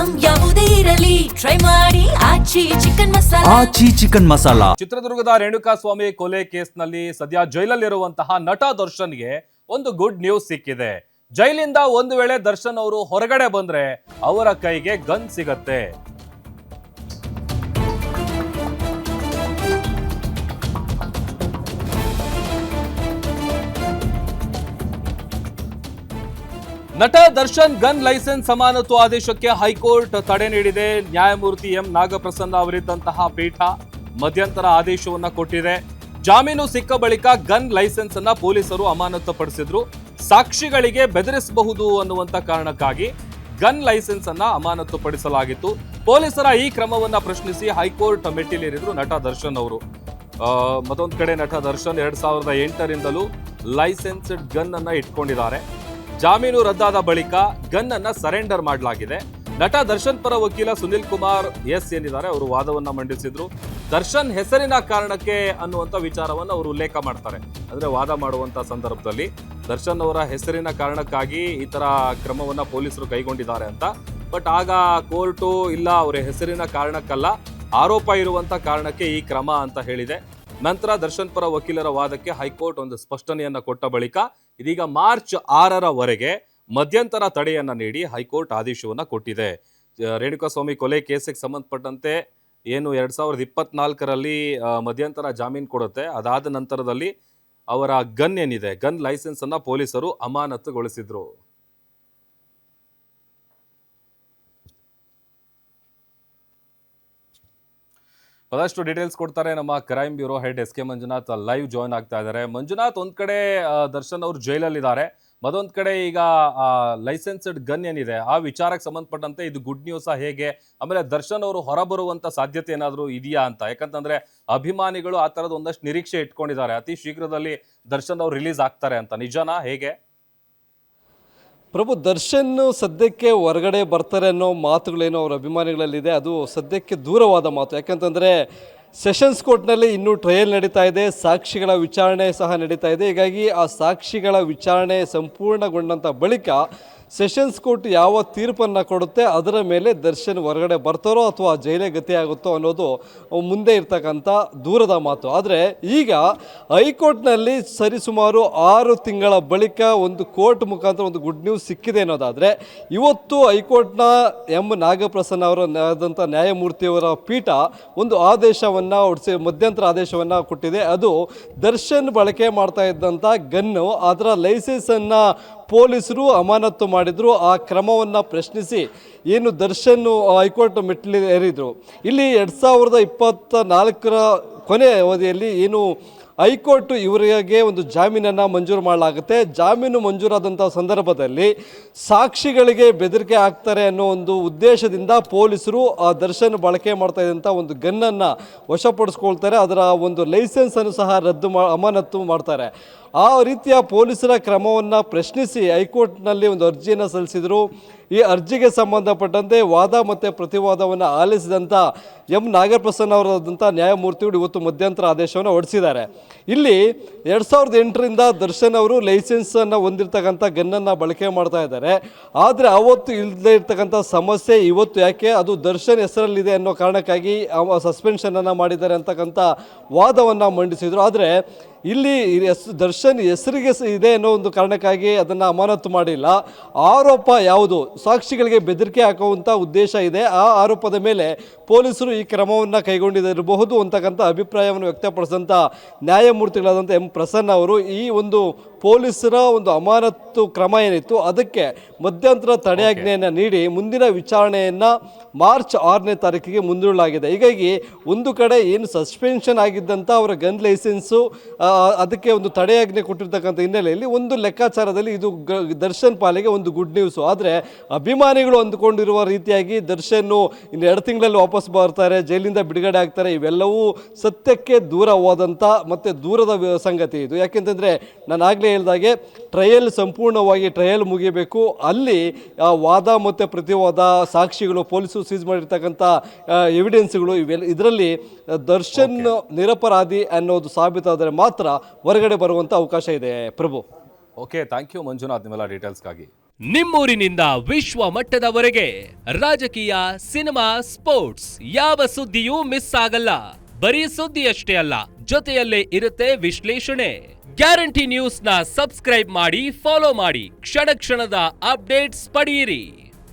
Item ಯಾವುದೇ ಇರಲಿ try ಮಾಡಿ ಆಚಿ ಚಿಕನ್ ಮಸಾಲಾ. ಚಿತ್ರದುರ್ಗದ ರೇಣುಕಾಸ್ವಾಮಿ ಕೊಲೆ ಕೇಸ್ನಲ್ಲಿ ಸದ್ಯ ಜೈಲಲ್ಲಿರುವಂತಹ ನಟ ದರ್ಶನ್ಗೆ ಒಂದು ಗುಡ್ ನ್ಯೂಸ್ ಸಿಕ್ಕಿದೆ. ಜೈಲಿಂದ ಒಂದು ವೇಳೆ ದರ್ಶನ್ ಅವರು ಹೊರಗಡೆ ಬಂದ್ರೆ ಅವರ ಕೈಗೆ ಗನ್ ಸಿಗತ್ತೆ. ನಟ ದರ್ಶನ್ ಗನ್ ಲೈಸೆನ್ಸ್ ಅಮಾನತು ಆದೇಶಕ್ಕೆ ಹೈಕೋರ್ಟ್ ತಡೆ ನೀಡಿದೆ. ನ್ಯಾಯಮೂರ್ತಿ ಎಂ ನಾಗಪ್ರಸನ್ನ ಅವರಿದ್ದಂತಹ ಪೀಠ ಮಧ್ಯಂತರ ಆದೇಶವನ್ನ ಕೊಟ್ಟಿದೆ. ಜಾಮೀನು ಸಿಕ್ಕ ಬಳಿಕ ಗನ್ ಲೈಸೆನ್ಸ್ ಅನ್ನ ಪೊಲೀಸರು ಅಮಾನತುಪಡಿಸಿದ್ರು. ಸಾಕ್ಷಿಗಳಿಗೆ ಬೆದರಿಸಬಹುದು ಅನ್ನುವಂತ ಕಾರಣಕ್ಕಾಗಿ ಗನ್ ಲೈಸೆನ್ಸ್ ಅನ್ನ ಅಮಾನತುಪಡಿಸಲಾಗಿತ್ತು. ಪೊಲೀಸರ ಈ ಕ್ರಮವನ್ನ ಪ್ರಶ್ನಿಸಿ ಹೈಕೋರ್ಟ್ ಮೆಟ್ಟಿಲೇರಿದ್ರು ನಟ ದರ್ಶನ್ ಅವರು. ಮತ್ತೊಂದು ಕಡೆ ನಟ ದರ್ಶನ್ 2008ರಿಂದಲೂ ಲೈಸೆನ್ಸ್ಡ್ ಗನ್ ಅನ್ನ ಇಟ್ಕೊಂಡಿದ್ದಾರೆ. ಜಾಮೀನು ರದ್ದಾದ ಬಳಿಕ ಗನ್ ಅನ್ನ ಸರೆಂಡರ್ ಮಾಡಲಾಗಿದೆ. ನಟ ದರ್ಶನ್ ಪರ ವಕೀಲ ಸುನಿಲ್ ಕುಮಾರ್ ಎಸ್ ಏನಿದ್ದಾರೆ ಅವರು ವಾದವನ್ನ ಮಂಡಿಸಿದ್ರು. ದರ್ಶನ್ ಹೆಸರಿನ ಕಾರಣಕ್ಕೆ ಅನ್ನುವಂಥ ವಿಚಾರವನ್ನು ಅವರು ಉಲ್ಲೇಖ ಮಾಡ್ತಾರೆ. ಅಂದ್ರೆ ವಾದ ಮಾಡುವಂತ ಸಂದರ್ಭದಲ್ಲಿ ದರ್ಶನ್ ಅವರ ಹೆಸರಿನ ಕಾರಣಕ್ಕಾಗಿ ಈ ತರ ಕ್ರಮವನ್ನ ಪೊಲೀಸರು ಕೈಗೊಂಡಿದ್ದಾರೆ ಅಂತ. ಬಟ್ ಆಗ ಕೋರ್ಟು ಇಲ್ಲ, ಅವರ ಹೆಸರಿನ ಕಾರಣಕ್ಕಲ್ಲ, ಆರೋಪ ಇರುವಂತ ಕಾರಣಕ್ಕೆ ಈ ಕ್ರಮ ಅಂತ ಹೇಳಿದೆ. ನಂತರ ದರ್ಶನ್ ಪರ ವಕೀಲರ ವಾದಕ್ಕೆ ಹೈಕೋರ್ಟ್ ಒಂದು ಸ್ಪಷ್ಟನೆಯನ್ನ ಕೊಟ್ಟ ಬಳಿಕ ಇದೀಗ ಮಾರ್ಚ್ 6ರವರೆಗೆ ಮಧ್ಯಂತರ ತಡೆಯನ್ನ ನೀಡಿ ಹೈಕೋರ್ಟ್ ಆದೇಶವನ್ನ ಕೊಟ್ಟಿದೆ. ರೇಣುಕಾಸ್ವಾಮಿ ಕೊಲೆ ಕೇಸಿಗೆ ಸಂಬಂಧಪಟ್ಟಂತೆ ಏನು 2024ರಲ್ಲಿ ಮಧ್ಯಂತರ ಜಾಮೀನು ಕೊಡುತ್ತೆ. ಅದಾದ ನಂತರದಲ್ಲಿ ಅವರ ಗನ್ ಏನಿದೆ, ಗನ್ ಲೈಸೆನ್ಸ್ ಅನ್ನ ಪೊಲೀಸರು ಅಮಾನತುಗೊಳಿಸಿದ್ರು. ಅದಷ್ಟು ಡೀಟೇಲ್ಸ್ ಕೊಡ್ತಾರೆ ನಮ್ಮ crime bureau head S K Manjunath live join ಆಗ್ತಾ ಇದ್ದಾರೆ. ಮಂಜುನಾಥ್, ಒಂದ್ ಕಡೆ ದರ್ಶನ್ ಅವರು ಜೈಲಲ್ಲಿದ್ದಾರೆ, ಮತ್ತೊಂದ್ ಕಡೆ ಈಗ ಲೈಸೆನ್ಸ್ಡ್ ಗನ್ ಏನಿದೆ ಆ ವಿಚಾರಕ್ಕೆ ಸಂಬಂಧಪಟ್ಟಂತೆ ಇದು ಗುಡ್ ನ್ಯೂಸ್ ಹೇಗೆ? ಆಮೇಲೆ ದರ್ಶನ್ ಅವರು ಹೊರಬರುವಂತ ಸಾಧ್ಯತೆ ಏನಾದರೂ ಇದೆಯಾ ಅಂತ? ಯಾಕಂತಂದ್ರೆ ಅಭಿಮಾನಿಗಳು ಆ ತರದ ಒಂದಷ್ಟು ನಿರೀಕ್ಷೆ ಇಟ್ಕೊಂಡಿದ್ದಾರೆ, ಅತಿ ಶೀಘ್ರದಲ್ಲಿ ದರ್ಶನ್ ಅವರು ರಿಲೀಸ್ ಆಗ್ತಾರೆ ಅಂತ. ನಿಜನಾ, ಹೇಗೆ? ಪ್ರಭು, ದರ್ಶನ್ ಸದ್ಯಕ್ಕೆ ಹೊರಗಡೆ ಬರ್ತಾರೆ ಅನ್ನೋ ಮಾತುಗಳೇನೋ ಅವರ ಅಭಿಮಾನಿಗಳಲ್ಲಿದೆ. ಅದು ಸದ್ಯಕ್ಕೆ ದೂರವಾದ ಮಾತು. ಯಾಕಂತಂದರೆ ಸೆಷನ್ಸ್ ಕೋರ್ಟ್ನಲ್ಲಿ ಇನ್ನೂ ಟ್ರಯಲ್ ನಡೀತಾ ಇದೆ, ಸಾಕ್ಷಿಗಳ ವಿಚಾರಣೆ ಸಹ ನಡೀತಾ ಇದೆ. ಹೀಗಾಗಿ ಆ ಸಾಕ್ಷಿಗಳ ವಿಚಾರಣೆ ಸಂಪೂರ್ಣಗೊಂಡಂಥ ಬಳಿಕ ಸೆಷನ್ಸ್ ಕೋರ್ಟ್ ಯಾವ ತೀರ್ಪನ್ನು ಕೊಡುತ್ತೆ ಅದರ ಮೇಲೆ ದರ್ಶನ್ ಹೊರಗಡೆ ಬರ್ತಾರೋ ಅಥವಾ ಜೈಲೇ ಗತಿ ಆಗುತ್ತೋ ಅನ್ನೋದು ಮುಂದೆ ಇರ್ತಕ್ಕಂಥ ದೂರದ ಮಾತು. ಆದರೆ ಈಗ ಹೈಕೋರ್ಟ್ನಲ್ಲಿ ಸರಿಸುಮಾರು 6 ತಿಂಗಳ ಬಳಿಕ ಒಂದು ಕೋರ್ಟ್ ಮುಖಾಂತರ ಒಂದು ಗುಡ್ ನ್ಯೂಸ್ ಸಿಕ್ಕಿದೆ ಅನ್ನೋದಾದರೆ, ಇವತ್ತು ಹೈಕೋರ್ಟ್ನ ಎಂ ನಾಗಪ್ರಸನ್ನ ಅವರಾದಂಥ ನ್ಯಾಯಮೂರ್ತಿಯವರ ಪೀಠ ಒಂದು ಆದೇಶವನ್ನು ಹೊರಡಿಸಿ ಮಧ್ಯಂತರ ಆದೇಶವನ್ನು ಕೊಟ್ಟಿದೆ. ಅದು ದರ್ಶನ್ ಬಳಕೆ ಮಾಡ್ತಾ ಇದ್ದಂಥ ಗನ್ನು, ಅದರ ಲೈಸೆನ್ಸನ್ನು ಪೊಲೀಸರು ಅಮಾನತು ಮಾಡಿದ್ರು. ಆ ಕ್ರಮವನ್ನು ಪ್ರಶ್ನಿಸಿ ಏನು ದರ್ಶನ್ ಹೈಕೋರ್ಟ್ ಮೆಟ್ಟಿಲೇರಿದ್ರು. ಇಲ್ಲಿ 2024ರ ಕೊನೆ ಅವಧಿಯಲ್ಲಿ ಏನು ಹೈಕೋರ್ಟ್ ಇವರಿಗೆ ಒಂದು ಜಾಮೀನನ್ನು ಮಂಜೂರು ಮಾಡಲಾಗುತ್ತೆ. ಜಾಮೀನು ಮಂಜೂರಾದಂಥ ಸಂದರ್ಭದಲ್ಲಿ ಸಾಕ್ಷಿಗಳಿಗೆ ಬೆದರಿಕೆ ಆಗ್ತಾರೆ ಅನ್ನೋ ಒಂದು ಉದ್ದೇಶದಿಂದ ಪೊಲೀಸರು ಆ ದರ್ಶನ್ ಬಳಕೆ ಮಾಡ್ತಾ ಇದ್ದಂಥ ಒಂದು ಗನ್ನನ್ನು ವಶಪಡಿಸ್ಕೊಳ್ತಾರೆ. ಅದರ ಒಂದು ಲೈಸೆನ್ಸನ್ನು ಸಹ ಅಮಾನತು ಮಾಡ್ತಾರೆ. ಆ ರೀತಿಯ ಪೊಲೀಸರ ಕ್ರಮವನ್ನು ಪ್ರಶ್ನಿಸಿ ಹೈಕೋರ್ಟ್ನಲ್ಲಿ ಒಂದು ಅರ್ಜಿಯನ್ನು ಸಲ್ಲಿಸಿದರು. ಈ ಅರ್ಜಿಗೆ ಸಂಬಂಧಪಟ್ಟಂತೆ ವಾದ ಮತ್ತು ಪ್ರತಿವಾದವನ್ನು ಆಲಿಸಿದಂಥ ಎಂ ನಾಗಪ್ರಸನ್ನ ಅವರಾದಂಥ ನ್ಯಾಯಮೂರ್ತಿಗಳು ಇವತ್ತು ಮಧ್ಯಂತರ ಆದೇಶವನ್ನು ಹೊರಡಿಸಿದ್ದಾರೆ. ಇಲ್ಲಿ 2008ರಿಂದ ದರ್ಶನ್ ಅವರು ಲೈಸೆನ್ಸನ್ನು ಹೊಂದಿರತಕ್ಕಂಥ ಗನ್ನನ್ನು ಬಳಕೆ ಮಾಡ್ತಾ ಇದ್ದಾರೆ. ಆದರೆ ಅವತ್ತು ಇಲ್ಲದೇ ಇರ್ತಕ್ಕಂಥ ಸಮಸ್ಯೆ ಇವತ್ತು ಯಾಕೆ? ಅದು ದರ್ಶನ್ ಹೆಸರಲ್ಲಿದೆ ಅನ್ನೋ ಕಾರಣಕ್ಕಾಗಿ ಸಸ್ಪೆನ್ಷನನ್ನು ಮಾಡಿದ್ದಾರೆ ಅಂತಕ್ಕಂಥ ವಾದವನ್ನು ಮಂಡಿಸಿದರು. ಆದರೆ ಇಲ್ಲಿ ದರ್ಶನ್ ಹೆಸರಿಗೆ ಇದೆ ಅನ್ನೋ ಒಂದು ಕಾರಣಕ್ಕಾಗಿ ಅದನ್ನು ಅಮಾನತು ಮಾಡಿಲ್ಲ. ಆರೋಪ ಯಾವುದು? ಸಾಕ್ಷಿಗಳಿಗೆ ಬೆದರಿಕೆ ಹಾಕುವಂಥ ಉದ್ದೇಶ ಇದೆ. ಆ ಆರೋಪದ ಮೇಲೆ ಪೊಲೀಸರು ಈ ಕ್ರಮವನ್ನು ಕೈಗೊಂಡಿರಬಹುದು ಅಂತಕ್ಕಂಥ ಅಭಿಪ್ರಾಯವನ್ನು ವ್ಯಕ್ತಪಡಿಸಿದಂಥ ನ್ಯಾಯಮೂರ್ತಿಗಳಾದಂಥ ಎಂ ಪ್ರಸನ್ನ ಅವರು ಈ ಒಂದು ಪೊಲೀಸರ ಒಂದು ಅಮಾನತು ಕ್ರಮ ಏನಿತ್ತು ಅದಕ್ಕೆ ಮಧ್ಯಂತರ ತಡೆಯಾಜ್ಞೆಯನ್ನು ನೀಡಿ ಮುಂದಿನ ವಿಚಾರಣೆಯನ್ನು ಮಾರ್ಚ್ 6ನೇ ತಾರೀಕಿಗೆ ಮುಂದೂಡಲಾಗಿದೆ. ಹೀಗಾಗಿ ಒಂದು ಕಡೆ ಏನು ಸಸ್ಪೆನ್ಷನ್ ಆಗಿದ್ದಂಥ ಅವರ ಗನ್ ಲೈಸೆನ್ಸು ಅದಕ್ಕೆ ಒಂದು ತಡೆಯಾಜ್ಞೆ ಕೊಟ್ಟಿರ್ತಕ್ಕಂಥ ಹಿನ್ನೆಲೆಯಲ್ಲಿ ಒಂದು ಲೆಕ್ಕಾಚಾರದಲ್ಲಿ ಇದು ದರ್ಶನ್ ಪಾಲಿಗೆ ಒಂದು ಗುಡ್ ನ್ಯೂಸು. ಆದರೆ ಅಭಿಮಾನಿಗಳು ಅಂದುಕೊಂಡಿರುವ ರೀತಿಯಾಗಿ ದರ್ಶನ್ ಇನ್ನು 2 ತಿಂಗಳಲ್ಲಿ ವಾಪಸ್ ಬರ್ತಾರೆ, ಜೈಲಿಂದ ಬಿಡುಗಡೆ ಆಗ್ತಾರೆ, ಇವೆಲ್ಲವೂ ಸತ್ಯಕ್ಕೆ ದೂರ ಹೋದಂಥ ಮತ್ತು ದೂರದ ಸಂಗತಿ ಇದು. ಯಾಕೆಂತಂದರೆ ನಾನು ಆಗಲೇ ಹೇಳಿದಾಗೆ ಟ್ರಯಲ್ ಸಂಪೂರ್ಣವಾಗಿ ಟ್ರಯಲ್ ಮುಗಿಯಬೇಕು. ಅಲ್ಲಿ ವಾದ ಮತ್ತು ಪ್ರತಿವಾದ, ಸಾಕ್ಷಿಗಳು, ಪೊಲೀಸರು ಸೀಸ್ ಮಾಡಿರ್ತಕ್ಕಂಥ ಎವಿಡೆನ್ಸ್ಗಳು ಇದರಲ್ಲಿ ದರ್ಶನ್ ನಿರಪರಾಧಿ ಅನ್ನೋದು ಸಾಬೀತಾದರೆ ಮಾತ್ರ ಹೊರಗಡೆ ಬರುವಂಥ ಅವಕಾಶ ಇದೆ. ಪ್ರಭು, ಓಕೆ, ಥ್ಯಾಂಕ್ ಯು ಮಂಜುನಾಥ್ ನಿಮ್ಮೆಲ್ಲ ಡೀಟೇಲ್ಸ್ಗಾಗಿ. ನಿಮ್ಮೂರಿನಿಂದ ವಿಶ್ವ ಮಟ್ಟದವರೆಗೆ ರಾಜಕೀಯ, ಸಿನಿಮಾ, ಸ್ಪೋರ್ಟ್ಸ್ ಯಾವ ಸುದ್ದಿಯೂ ಮಿಸ್ ಆಗಲ್ಲ. ಬರೀ ಸುದ್ದಿಯಷ್ಟೇ ಅಲ್ಲ, ಜೊತೆಯಲ್ಲೇ ಇರುತ್ತೆ ವಿಶ್ಲೇಷಣೆ. ಗ್ಯಾರಂಟಿ ನ್ಯೂಸ್ ನ ಸಬ್ಸ್ಕ್ರೈಬ್ ಮಾಡಿ, ಫಾಲೋ ಮಾಡಿ, ಕ್ಷಣ ಕ್ಷಣದ ಅಪ್ಡೇಟ್ಸ್ ಪಡೆಯಿರಿ.